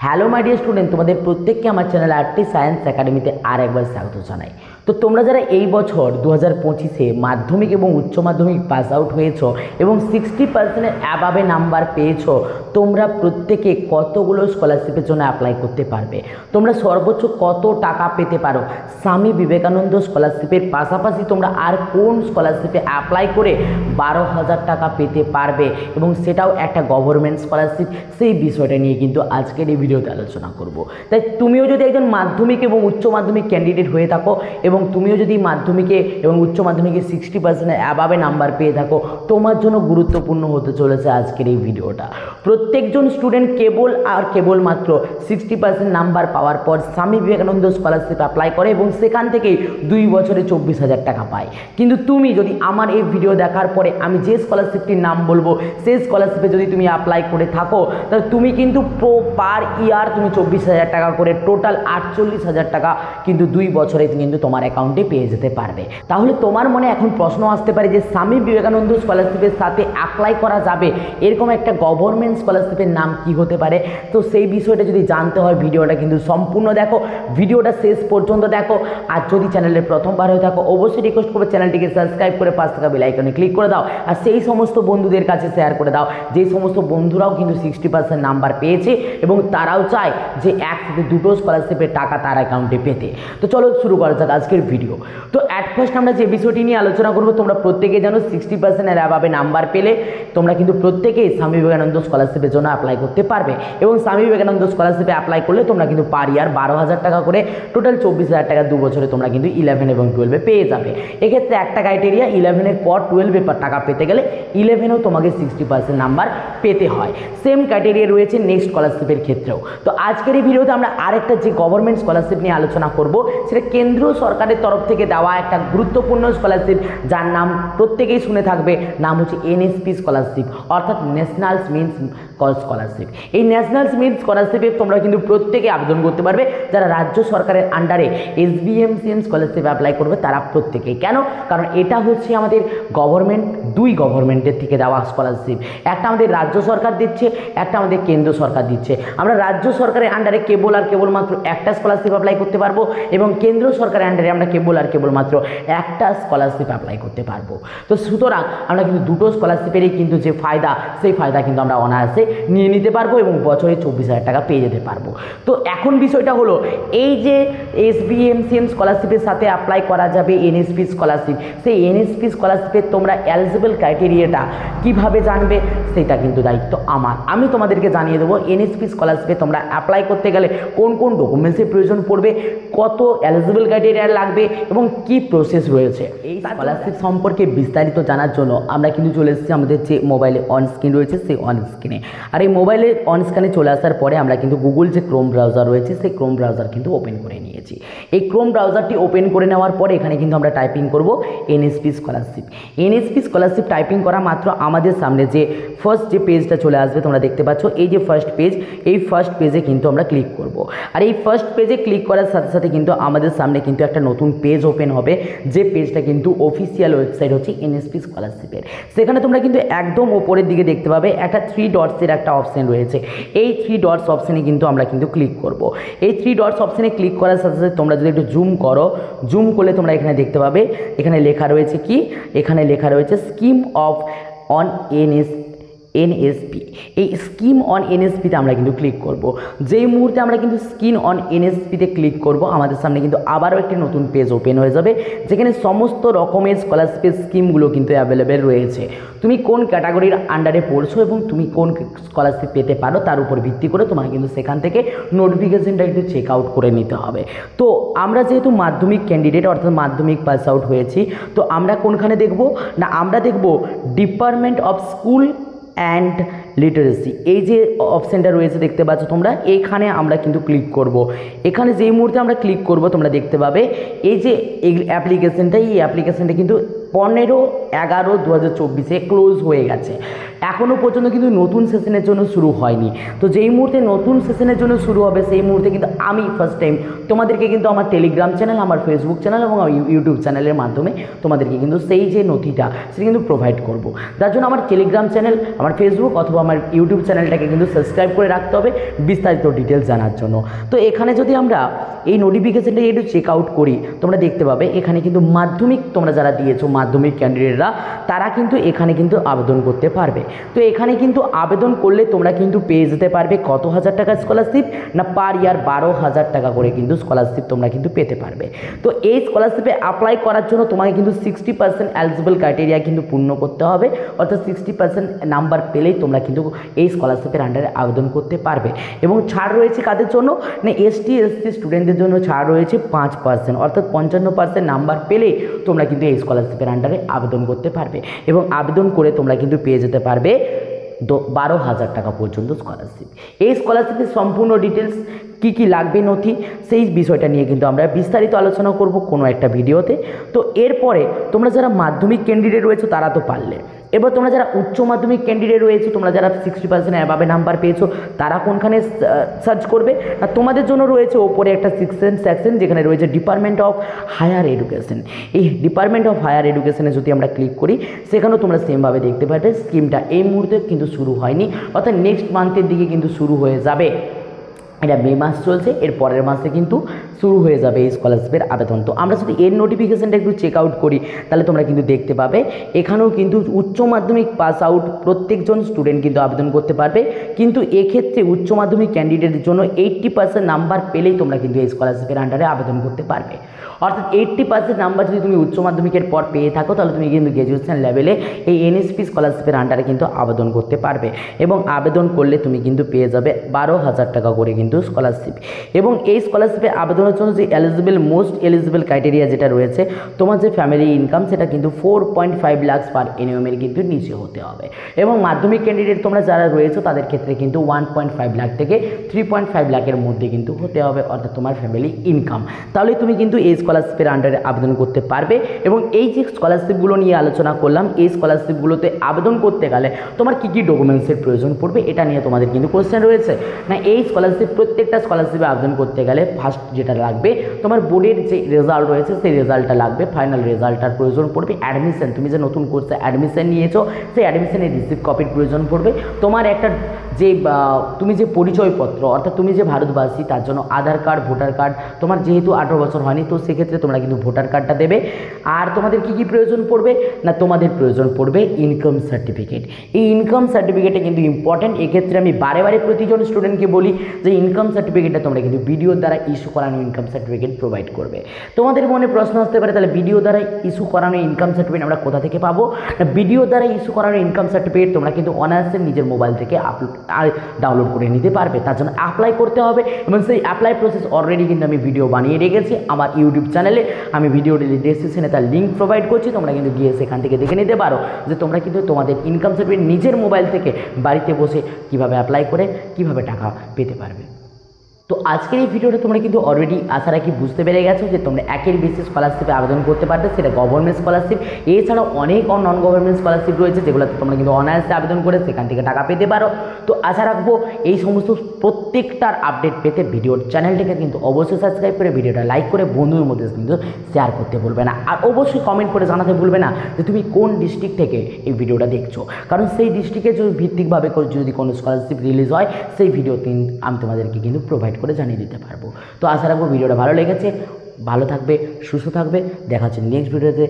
Hello my dear student, তোমাদের প্রত্যেককে আমার চ্যানেল আরটি সায়েন্স একাডেমিতে আর একবার স্বাগত জানাই। তো তোমরা যারা এই বছর 2025-এ মাধ্যমিক এবং উচ্চ মাধ্যমিক পাস আউট হয়েছো এবং 60%-এর অ্যাবাবে নাম্বার পেয়েছো, তোমরা প্রত্যেকে কতগুলো স্কলারশিপের জন্য অ্যাপ্লাই করতে পারবে, তোমরা সর্বোচ্চ কত টাকা পেতে পারো, স্বামী বিবেকানন্দ স্কলারশিপের পাশাপাশি তোমরা আর কোন স্কলারশিপে অ্যাপ্লাই করে 12,000 টাকা পেতে পারবে এবং সেটাও একটা গভর্নমেন্ট স্কলারশিপ, সেই বিষয়টা নিয়ে কিন্তু আজকের এই ভিডিওতে আলোচনা করব। তাই তুমিও যদি একজন মাধ্যমিক এবং উচ্চ মাধ্যমিক ক্যান্ডিডেট হয়ে থাকো এবং তুমিও যদি মাধ্যমিকে এবং উচ্চ মাধ্যমিকে 60%-এর অ্যাবাবে নাম্বার পেয়ে থাকো, তোমার জন্য গুরুত্বপূর্ণ হতে চলেছে আজকের এই ভিডিওটা। প্রত্যেকজন স্টুডেন্ট কেবলমাত্র 60% নাম্বার পাওয়ার পর স্বামী বিবেকানন্দ স্কলারশিপ অ্যাপ্লাই করে এবং সেখান থেকেই 2 বছরে 24,000 টাকা পায়। কিন্তু তুমি যদি আমার এই ভিডিও দেখার পরে আমি যে স্কলারশিপটির নাম বলবো সেই স্কলারশিপে যদি তুমি অ্যাপ্লাই করে থাকো, তাহলে তুমি কিন্তু পার ইয়ার তুমি 24,000 টাকা করে টোটাল 48,000 টাকা কিন্তু 2 বছরে কিন্তু তোমার অ্যাকাউন্টে পেয়ে যেতে পারবে। তাহলে তোমার মনে এখন প্রশ্ন আসতে পারে যে স্বামী বিবেকানন্দ স্কলারশিপের সাথে অ্যাপ্লাই করা যাবে এরকম একটা গভর্নমেন্ট স্কলারশিপের নাম কি হতে পারে? তো সেই বিষয়টা যদি জানতে হয় ভিডিওটা কিন্তু সম্পূর্ণ দেখো, ভিডিওটা শেষ পর্যন্ত দেখো। আর যদি চ্যানেলের প্রথমবার হয়ে থাকো অবশ্যই রিকোয়েস্ট করবো চ্যানেলটিকে সাবস্ক্রাইব করে পাশ থাকা বেল আইকনে ক্লিক করে দাও আর সেই সমস্ত বন্ধুদের কাছে শেয়ার করে দাও যেই সমস্ত বন্ধুরাও কিন্তু 60% নাম্বার পেয়েছে এবং তারাও চায় যে একসাথে দুটো স্কলারশিপের টাকা তার অ্যাকাউন্টে পেতে। তো চলো শুরু করা যাক আজকের ভিডিও। তো অ্যাট ফার্স্ট আমরা যে বিষয়টি নিয়ে আলোচনা করবো, তোমরা প্রত্যেকে জানো 60%-এর অ্যাবাবে নাম্বার পেলে তোমরা কিন্তু প্রত্যেকেই স্বামী বিবেকানন্দ স্কলারশিপের জন্য অ্যাপ্লাই করতে পারবে এবং স্বামী বিবেকানন্দ স্কলারশিপে অ্যাপ্লাই করলে তোমরা কিন্তু পার ইয়ার 12,000 টাকা করে টোটাল 24,000 টাকা 2 বছরে তোমরা কিন্তু 11 এবং 12-এ পেয়ে যাবে। এক্ষেত্রে একটা ক্রাইটেরিয়া, 11-এর পর 12-এ টাকা পেতে গেলে 11-এও তোমাকে 60% নাম্বার পেতে হয়। সেম ক্রাইটেরিয়া রয়েছে নেক্সট স্কলারশিপের ক্ষেত্রেও। তো আজকের এই ভিডিওতে আমরা আরেকটা যে গভর্নমেন্ট স্কলারশিপ নিয়ে আলোচনা করব, সেটা কেন্দ্র সরকারের তরফ থেকে দেওয়া একটা গুরুত্বপূর্ণ স্কলারশিপ, যার নাম প্রত্যেকেই শুনে থাকবে, নাম হচ্ছে এনএসপি স্কলারশিপ অর্থাৎ ন্যাশনাল মিন্স স্কলারশিপ। এই ন্যাশনাল মিন্স স্কলারশিপে তোমরা কিন্তু প্রত্যেকে আবেদন করতে পারবে যারা রাজ্য সরকারের আন্ডারে SBMCM স্কলারশিপ অ্যাপ্লাই করবে তারা প্রত্যেকেই। কেন? কারণ এটা হচ্ছে আমাদের দুই গভর্নমেন্টের থেকে দেওয়া স্কলারশিপ। একটা আমাদের রাজ্য সরকার দিচ্ছে, একটা আমাদের কেন্দ্র সরকার দিচ্ছে। আমরা রাজ্য সরকারের আন্ডারে কেবলমাত্র একটা স্কলারশিপ অ্যাপ্লাই করতে পারবো এবং কেন্দ্র সরকারের আন্ডারে আমরা কেবলমাত্র একটা স্কলারশিপ অ্যাপ্লাই করতে পারবো। তো সুতরাং আমরা কিন্তু দুটো স্কলারশিপেরই কিন্তু যে ফায়দা, সেই ফায়দা কিন্তু আমরা অনায়াসে নিয়ে নিতে পারবো এবং বছরে 24,000 টাকা পেয়ে যেতে পারবো। তো এখন বিষয়টা হলো, এই যে SBMCM স্কলারশিপের সাথে অ্যাপ্লাই করা যাবে এনএসপি স্কলারশিপ, সেই এনএসপি স্কলারশিপের তোমরা এলিজিবল ক্রাইটেরিয়াটা কিভাবে জানবে সেটা কিন্তু দায়িত্ব আমার। আমি তোমাদেরকে জানিয়ে দেবো এনএসপি স্কলারশিপে তোমরা অ্যাপ্লাই করতে গেলে কোন কোন ডকুমেন্টসের প্রয়োজন পড়বে, কত এলিজিবল ক্রাইটেরিয়া লাগবে এবং কি প্রসেস রয়েছে। এই স্কলারশিপ সম্পর্কে বিস্তারিত জানার জন্য আমরা কিন্তু চলে এসেছি আমাদের যে মোবাইলে অন স্ক্রিন রয়েছে সেই অন স্ক্রিনে। আর এই মোবাইলের অন স্ক্রিনে চলে আসার পরে আমরা কিন্তু গুগল যে ক্রোম ব্রাউজার রয়েছে সেই ক্রোম ব্রাউজার কিন্তু ওপেন করে নিয়েছি। এই ক্রোম ব্রাউজারটি ওপেন করে নেওয়ার পরে এখানে কিন্তু আমরা টাইপিং করব NSP scholarship. NSP scholarship typing করা মাত্র আমাদের সামনে যে ফার্স্ট যে পেজটা চলে আসবে, তোমরা দেখতে পাচ্ছ এই যে ফার্স্ট পেজ, এই ফার্স্ট পেজে কিন্তু আমরা ক্লিক করব। আর এই ফার্স্ট পেজে ক্লিক করার সাথে সাথে কিন্তু আমাদের সামনে কিন্তু একটা নতুন পেজ ওপেন হবে, যে পেজটা কিন্তু অফিসিয়াল ওয়েবসাইট হচ্ছে এনএসপি স্কলারশিপের। সেখানে তোমরা কিন্তু একদম ওপরের দিকে দেখতে পাবে একটা 3 ডটসের একটা অপশন রয়েছে। এই 3 ডটস অপশানে কিন্তু আমরা কিন্তু ক্লিক করব। এই 3 ডটস অপশানে ক্লিক করার সাথে সাথে তোমরা যদি একটু জুম করো, জুম করলে তোমরা এখানে দেখতে পাবে এখানে লেখা রয়েছে কি, এখানে লেখা রয়েছে স্কিম অফ অন এনএসপি। এই স্কিম অন এনএসপিতে আমরা কিন্তু ক্লিক করব। যেই মুহূর্তে আমরা কিন্তু স্কিম অন এনএসপিতে ক্লিক করব, আমাদের সামনে কিন্তু আবারও একটি নতুন পেজ ওপেন হয়ে যাবে, যেখানে সমস্ত রকমের স্কলারশিপের স্কিমগুলো কিন্তু অ্যাভেলেবেল রয়েছে। তুমি কোন ক্যাটাগরির আন্ডারে পড়ছো এবং তুমি কোন স্কলারশিপ পেতে পারো তার উপর ভিত্তি করে তোমার কিন্তু সেখান থেকে নোটিফিকেশনটা একটু চেক আউট করে নিতে হবে। তো আমরা যেহেতু মাধ্যমিক ক্যান্ডিডেট অর্থাৎ মাধ্যমিক পাস আউট হয়েছি, তো আমরা কোনখানে দেখব না, আমরা দেখব department of school and literacy. এই যে অপশানটা রয়েছে দেখতে পাচ্ছ তোমরা, এইখানে আমরা কিন্তু ক্লিক করব। এখানে যেই মুহূর্তে আমরা ক্লিক করব তোমরা দেখতে পাবে এই যে এই অ্যাপ্লিকেশানটা কিন্তু 15/11/2024 ক্লোজ হয়ে গেছে। এখনও পর্যন্ত কিন্তু নতুন সেশনের জন্য শুরু হয়নি। তো যেই মুহূর্তে নতুন সেশনের জন্য শুরু হবে সেই মুহূর্তে কিন্তু আমি ফার্স্ট টাইম তোমাদেরকে কিন্তু আমার টেলিগ্রাম চ্যানেল, আমার ফেসবুক চ্যানেল এবং আমার ইউটিউব চ্যানেলের মাধ্যমে তোমাদেরকে কিন্তু সেই যে নথিটা সেটা কিন্তু প্রোভাইড করব। যার জন্য আমার টেলিগ্রাম চ্যানেল, আমার ফেসবুক অথবা আমার ইউটিউব চ্যানেলটাকে কিন্তু সাবস্ক্রাইব করে রাখতে হবে বিস্তারিত ডিটেলস জানার জন্য। তো এখানে যদি আমরা এই নোটিফিকেশানটা একটু চেক আউট করি, তোমরা দেখতে পাবে এখানে কিন্তু মাধ্যমিক তোমরা যারা দিয়েছো, মাধ্যমিক ক্যান্ডিডেটরা, তারা কিন্তু এখানে কিন্তু আবেদন করতে পারবে। তো এখানে কিন্তু আবেদন করলে তোমরা কিন্তু পেয়ে যেতে পারবে কত হাজার টাকা স্কলারশিপ না, পার ইয়ার 12,000 টাকা করে কিন্তু স্কলারশিপ তোমরা কিন্তু পেতে পারবে। তো এই স্কলারশিপে অ্যাপ্লাই করার জন্য তোমাকে কিন্তু 60% এলিজিবল ক্রাইটেরিয়া কিন্তু পূর্ণ করতে হবে, অর্থাৎ 60% নাম্বার পেলেই তোমরা কিন্তু এই স্কলারশিপের আন্ডারে আবেদন করতে পারবে। এবং ছাড় রয়েছে কাদের জন্য না, এসটি এসসি স্টুডেন্টদের জন্য ছাড় রয়েছে 5%, অর্থাৎ 55% নাম্বার পেলেই তোমরা কিন্তু এই স্কলারশিপের আন্ডারে আবেদন করতে পারবে। এবং আবেদন করে তোমরা কিন্তু পেয়ে যেতে পারবে 12,000 টাকা পর্যন্ত স্কলারশিপ। এই স্কলারশিপের সম্পূর্ণ ডিটেলস কী কী লাগবে নথি, সেই বিষয়টা নিয়ে কিন্তু আমরা বিস্তারিত আলোচনা করব কোনো একটা ভিডিওতে। তো এরপরে তোমরা যারা মাধ্যমিক ক্যান্ডিডেট রয়েছো তারা তো পারলে, এবার তোমরা যারা উচ্চ মাধ্যমিক ক্যান্ডিডেট রয়েছে, তোমরা যারা 60% অ্যাবাবে নাম্বার পেয়েছো, তারা কোনখানে সার্চ করবে না, তোমাদের জন্য রয়েছে ওপরে একটা সেকশন যেখানে রয়েছে ডিপার্টমেন্ট অফ হায়ার এডুকেশন। এই ডিপার্টমেন্ট অফ হায়ার এডুকেশনে যদি আমরা ক্লিক করি, সেখানেও তোমরা সেমভাবে দেখতে পারবে স্কিমটা এই মুহূর্তে কিন্তু শুরু হয়নি, অর্থাৎ নেক্সট মান্থের দিকে কিন্তু শুরু হয়ে যাবে। এটা মে মাস চলছে, এর পরের মাসে কিন্তু শুরু হয়ে যাবে এই স্কলারশিপের আবেদন। তো আমরা যদি এর নোটিফিকেশানটা একটু চেক আউট করি, তাহলে তোমরা কিন্তু দেখতে পাবে এখানেও কিন্তু উচ্চ মাধ্যমিক পাস আউট প্রত্যেকজন স্টুডেন্ট কিন্তু আবেদন করতে পারবে। কিন্তু এক্ষেত্রে উচ্চ মাধ্যমিক ক্যান্ডিডেটের জন্য 80% নাম্বার পেলেই তোমরা কিন্তু এই স্কলারশিপের আন্ডারে আবেদন করতে পারবে। অর্থাৎ 80% নাম্বার যদি তুমি উচ্চ মাধ্যমিকের পর পেয়ে থাকো, তাহলে তুমি কিন্তু গ্র্যাজুয়েশন লেভেলে এই এনএসপি স্কলারশিপের আন্ডারে কিন্তু আবেদন করতে পারবে। এবং আবেদন করলে তুমি কিন্তু পেয়ে যাবে 12,000 টাকা করে কিন্তু স্কলারশিপ। এবং এই স্কলারশিপে আবেদনের জন্য যে মোস্ট এলিজিবল ক্রাইটেরিয়া যেটা রয়েছে, তোমার যে ফ্যামিলি ইনকাম সেটা কিন্তু 4.5 লাখ পার এনএমের কিন্তু নিচে হতে হবে। এবং মাধ্যমিক ক্যান্ডিডেট তোমরা যারা রয়েছে তাদের ক্ষেত্রে কিন্তু 1.5 লাখ থেকে 3.5 লাখের মধ্যে কিন্তু হতে হবে, অর্থাৎ তোমার ফ্যামিলি ইনকাম। তাহলে তুমি কিন্তু এই স্কলারশিপের আন্ডারে আবেদন করতে পারবে। এবং এই যে স্কলারশিপগুলো নিয়ে আলোচনা করলাম, এই স্কলারশিপগুলোতে আবেদন করতে গেলে তোমার কী কী ডকুমেন্টসের প্রয়োজন পড়বে, এটা নিয়ে তোমাদের কিন্তু কোশ্চেন রয়েছে না। এই স্কলারশিপ প্রত্যেকটা স্কলারশিপে আবেদন করতে গেলে ফার্স্ট যেটা লাগবে, তোমার বোর্ডের যে রেজাল্ট রয়েছে সেই রেজাল্টটা লাগবে, ফাইনাল রেজাল্টটার প্রয়োজন পড়বে। অ্যাডমিশন, তুমি যে নতুন কোর্সে অ্যাডমিশন নিয়েছো সেই অ্যাডমিশনের রিসিপ্ট কপির প্রয়োজন পড়বে। তোমার একটা যে তুমি যে পরিচয়পত্র, অর্থাৎ তুমি যে ভারতবাসী তার জন্য আধার কার্ড, ভোটার কার্ড, তোমার যেহেতু 18 বছর হয়নি তো সেক্ষেত্রে তোমরা কিন্তু ভোটার কার্ডটা দেবে। আর তোমাদের কী কী প্রয়োজন পড়বে না, তোমাদের প্রয়োজন পড়বে ইনকাম সার্টিফিকেট। এই ইনকাম সার্টিফিকেটটা কিন্তু ইম্পর্ট্যান্ট। এক্ষেত্রে আমি বারে প্রতিজন স্টুডেন্টকে বলি যে ইনকাম সার্টিফিকেটটা তোমরা কিন্তু ভিডিওর দ্বারা ইস্যু করানো ইনকাম সার্টিফিকেট প্রোভাইড করবে। তোমাদের মনে প্রশ্ন আসতে পারে তাহলে ভিডিও দ্বারা ইস্যু করানো ইনকাম সার্টিফিকেট আমরা কোথা থেকে পাবো না, ভিডিও দ্বারা ইস্যু করানো ইনকাম সার্টিফিকেট তোমরা কিন্তু অনায়াসে নিজের মোবাইল থেকে ডাউনলোড করে নিতে পারবে। তার জন্য অ্যাপ্লাই করতে হবে এবং সেই অ্যাপ্লাই প্রসেস অলরেডি কিন্তু আমি ভিডিও বানিয়ে রেখেছি আমার ইউটিউব চ্যানেলে। আমি ভিডিওটি ডেসক্রিপশনে তার লিঙ্ক প্রোভাইড করছি, তোমরা কিন্তু গিয়ে সেখান থেকে দেখে নিতে পারো যে তোমরা কিন্তু তোমাদের ইনকাম সার্টিফিকেট নিজের মোবাইল থেকে বাড়িতে বসে কীভাবে অ্যাপ্লাই করে কীভাবে টাকা পেতে পারবে। তো আজকের এই ভিডিওটা তোমরা কিন্তু অলরেডি আশা রাখি বুঝতে পেরে গেছো যে তোমরা একের বেশি স্কলারশিপে আবেদন করতে পারবে, সেটা গভর্নমেন্ট স্কলারশিপ। এছাড়াও অনেক নন গভর্নমেন্ট স্কলারশিপ রয়েছে যেগুলোতে তোমরা কিন্তু অনায়াসে আবেদন করে সেখান থেকে টাকা পেতে পারো। তো আশা রাখবো এই সমস্ত প্রত্যেকটার আপডেট পেতে ভিডিওর চ্যানেলটাকে কিন্তু অবশ্যই সাবস্ক্রাইব করে ভিডিওটা লাইক করে বন্ধুদের মধ্যে কিন্তু শেয়ার করতে ভুলবে না। আর অবশ্যই কমেন্ট করে জানাতে ভুলবে না যে তুমি কোন ডিস্ট্রিক্ট থেকে এই ভিডিওটা দেখছো, কারণ সেই ডিস্ট্রিক্টে যদি ভিত্তিকভাবে যদি কোনো স্কলারশিপ রিলিজ হয় সেই ভিডিও আমি তোমাদেরকে কিন্তু প্রোভাইড করে জানিয়ে দিতে পারবো। তো আশা রাখবো ভিডিওটা ভালো লেগেছে, ভালো থাকবে, সুস্থ থাকবে, দেখা হচ্ছে নেক্সট ভিডিওতে।